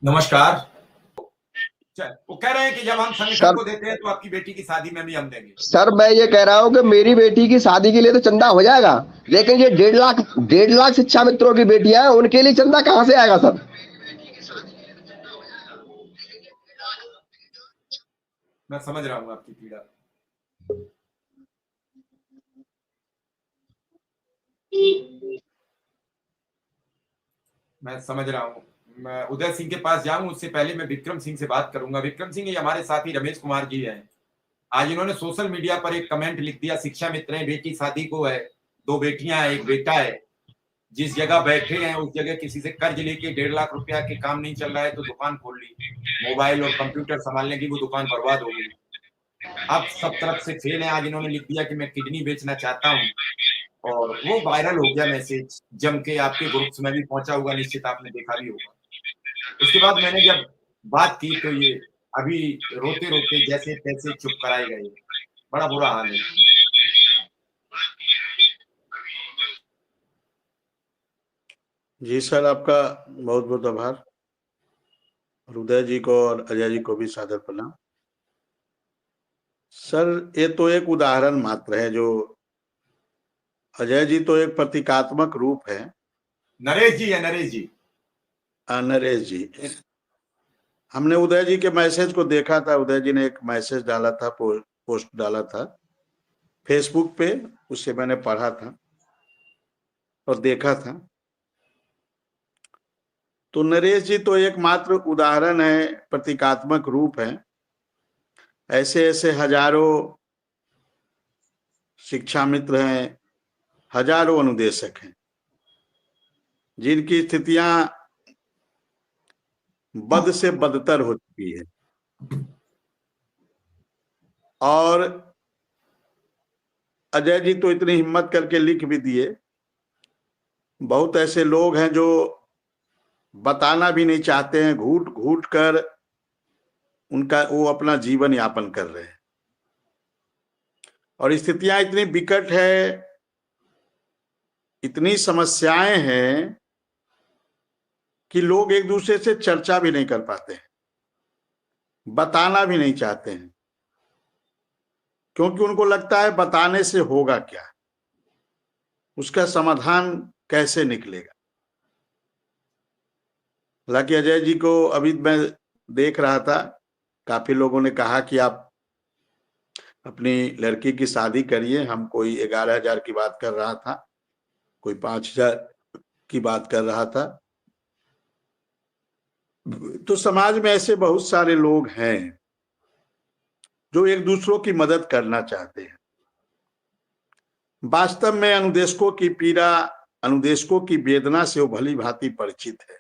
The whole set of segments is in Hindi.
नमस्कार। वो कह रहे हैं कि जब हम संगठन सर को देते हैं तो आपकी बेटी की शादी में भी हम देंगे। सर मैं ये कह रहा हूँ कि मेरी बेटी की शादी के लिए तो चंदा हो जाएगा, लेकिन ये 1.5 लाख शिक्षा मित्रों की बेटियां हैं, उनके लिए चंदा कहाँ से आएगा सर? मैं समझ रहा हूँ आपकी पीड़ा। मैं समझ रहा हूँ। मैं उदय सिंह के पास जाऊँ उससे पहले मैं विक्रम सिंह से बात करूँगा। विक्रम सिंह, ये हमारे साथी रमेश कुमार जी हैं। आज इन्होंने सोशल मीडिया पर एक कमेंट लिख दिया, शिक्षा मित्र हैं, बेटी शादी को है, 2 बेटियाँ हैं, 1 बेटा है। जिस जगह बैठे हैं उस जगह किसी से कर्ज लेके 1.5 लाख रुपया के काम नहीं चल रहा है तो दुकान खोल ली। मोबाइल और कंप्यूटर सँभालने की वो दुकान बर्बाद हो गई। अब सब तरफ से फेल है। आज इन्होंने लिख दिया कि मैं किडनी बेचना चाहता हूँ और वो वायरल हो गया मैसेज, जम के आपके ग्रुप्स में भी पहुँचा होगा, निश्चित आपने देखा भी होगा। उसके बाद मैंने जब बात की तो ये अभी रोते-रोते जैसे-तैसे चुप कराए गए। बड़ा बुरा हाल है। जी सर, आपका बहुत बहुत आभार। उदय जी को और अजय जी को भी सादर प्रणाम। सर, ये तो एक उदाहरण मात्र है। जो अजय जी तो एक प्रतीकात्मक रूप है। नरेश जी है, नरेश जी। नरेश जी, हमने उदय जी के मैसेज को देखा था। उदय जी ने एक मैसेज डाला था, पोस्ट डाला था फेसबुक पे, उससे मैंने पढ़ा था और देखा था। तो नरेश जी तो एकमात्र उदाहरण है, प्रतीकात्मक रूप है। ऐसे ऐसे हजारों शिक्षा मित्र हैं, हजारों अनुदेशक हैं जिनकी स्थितियां बद से बदतर हो चुकी है। और अजय जी तो इतनी हिम्मत करके लिख भी दिए। बहुत ऐसे लोग हैं जो बताना भी नहीं चाहते हैं, घूट घूट कर उनका वो अपना जीवन यापन कर रहे हैं। और स्थितियां इतनी विकट है, इतनी समस्याएं हैं कि लोग एक दूसरे से चर्चा भी नहीं कर पाते हैं, बताना भी नहीं चाहते हैं, क्योंकि उनको लगता है बताने से होगा क्या, उसका समाधान कैसे निकलेगा। हालांकि अजय जी को अभी मैं देख रहा था, काफी लोगों ने कहा कि आप अपनी लड़की की शादी करिए। हम कोई 11,000 की बात कर रहा था, कोई 5,000 की बात कर रहा था। तो समाज में ऐसे बहुत सारे लोग हैं जो एक दूसरों की मदद करना चाहते हैं। वास्तव में अनुदेशकों की पीड़ा, अनुदेशकों की वेदना से वो भली भांति परिचित है।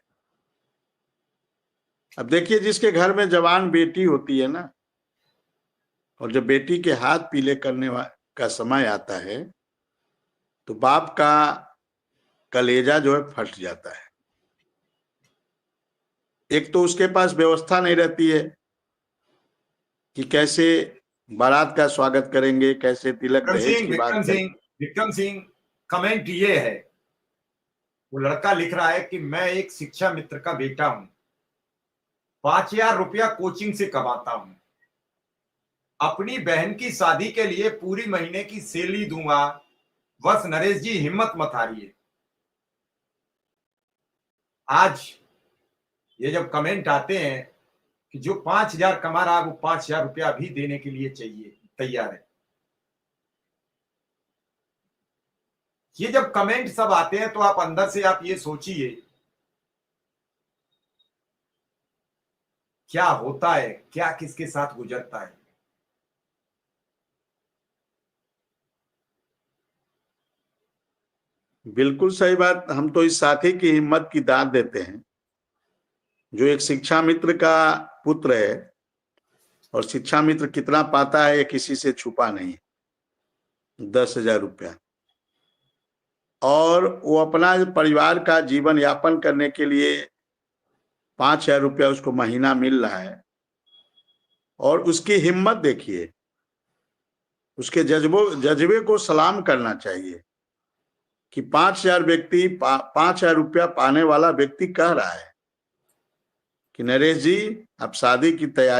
अब देखिए, जिसके घर में जवान बेटी होती है ना, और जब बेटी के हाथ पीले करने का समय आता है तो बाप का कलेजा जो है फट जाता है। एक तो उसके पास व्यवस्था नहीं रहती है कि कैसे बारात का स्वागत करेंगे, कैसे तिलक विक्रम दहेज सिंह, की बात विक्रम सिंह, करेंगे। विक्रम सिंह, कमेंट ये है, वो लड़का लिख रहा है कि मैं एक शिक्षा मित्र का बेटा हूं, 5,000 रुपया कोचिंग से कमाता हूं, अपनी बहन की शादी के लिए पूरी महीने की सैलरी दूंगा, बस नरेश जी हिम्मत मत हारिए। आज ये जब कमेंट आते हैं कि जो 5,000 कमा रहा है वो 5,000 रुपया भी देने के लिए चाहिए, तैयार है। ये जब कमेंट सब आते हैं तो आप अंदर से आप ये सोचिए क्या होता है, क्या किसके साथ गुजरता है। बिल्कुल सही बात। हम तो इस साथी की हिम्मत की दाद देते हैं जो एक शिक्षा मित्र का पुत्र है, और शिक्षा मित्र कितना पाता है ये किसी से छुपा नहीं, 10,000 रुपया। और वो अपना परिवार का जीवन यापन करने के लिए 5,000 रुपया उसको महीना मिल रहा है। और उसकी हिम्मत देखिए, उसके जज्बे को सलाम करना चाहिए कि 5,000 रुपया पाने वाला व्यक्ति कह रहा है कि नरेश जी आप शादी की तैयारी